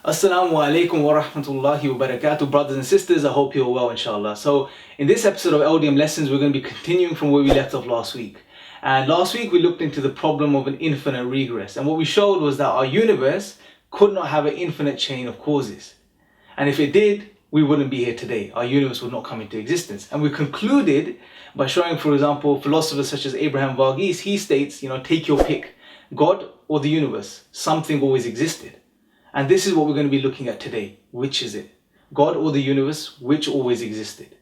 Assalamu alaikum wa rahmatullahi wa barakatuh, brothers and sisters. I hope you're well, inshallah. So, in this episode of LDM Lessons, we're going to be continuing from where we left off last week. And last week, we looked into the problem of an infinite regress. And what we showed was that our universe could not have an infinite chain of causes. And if it did, we wouldn't be here today. Our universe would not come into existence. And we concluded by showing, for example, philosophers such as Abraham Varghese, he states, take your pick, God or the universe, something always existed. And this is what we're going to be looking at today. Which is it? God or the universe, which always existed?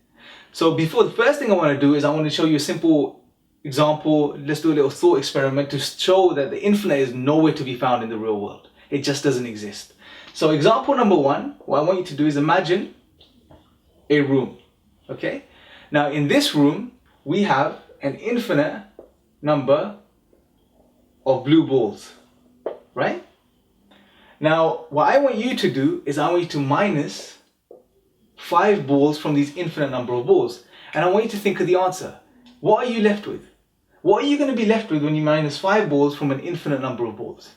So the first thing I want to do is I want to show you a simple example. Let's do a little thought experiment to show that the infinite is nowhere to be found in the real world. It just doesn't exist. So example number one, what I want you to do is imagine a room. Okay? Now in this room, we have an infinite number of blue balls. Right? Now, what I want you to do is I want you to minus 5 balls from these infinite number of balls. And I want you to think of the answer. What are you left with? What are you going to be left with when you minus 5 balls from an infinite number of balls?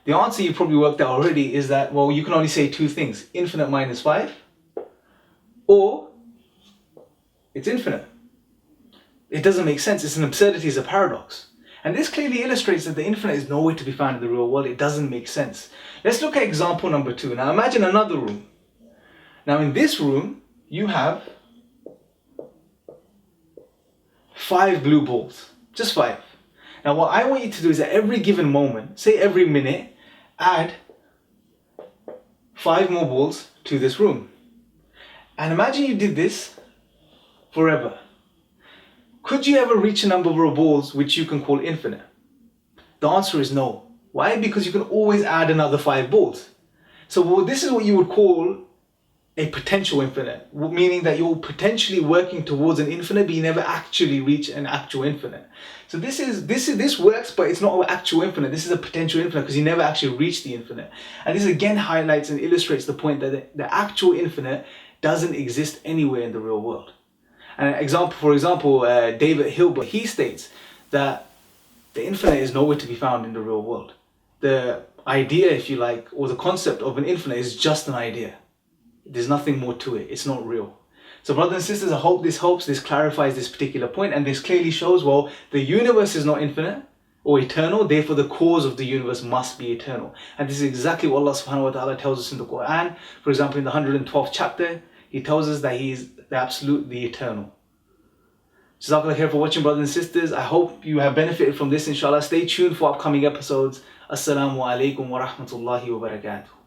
The answer you probably worked out already is that, well, you can only say two things. Infinite minus 5 or it's infinite. It doesn't make sense. It's an absurdity. It's a paradox. And this clearly illustrates that the infinite is nowhere to be found in the real world. It doesn't make sense. Let's look at example number 2. Now imagine another room. Now in this room, you have 5 blue balls. Just 5. Now what I want you to do is at every given moment, say every minute, add 5 more balls to this room. And imagine you did this forever. Could you ever reach a number of balls which you can call infinite? The answer is no. Why? Because you can always add another 5 balls. So this is what you would call a potential infinite, meaning that you're potentially working towards an infinite, but you never actually reach an actual infinite. So this works, but it's not an actual infinite. This is a potential infinite because you never actually reach the infinite. And this again highlights and illustrates the point that the actual infinite doesn't exist anywhere in the real world. For example, David Hilbert, he states that the infinite is nowhere to be found in the real world. The idea, if you like, or the concept of an infinite is just an idea. There's nothing more to it. It's not real. So brothers and sisters, I hope this clarifies this particular point, and this clearly shows, well, the universe is not infinite or eternal, therefore the cause of the universe must be eternal. And this is exactly what Allah subhanahu wa ta'ala tells us in the Quran. For example, in the 112th chapter, He tells us that He is the absolute, the eternal. Jazakallah khair for watching, brothers and sisters. I hope you have benefited from this, inshallah. Stay tuned for upcoming episodes. Assalamu alaikum wa rahmatullahi wa barakatuh.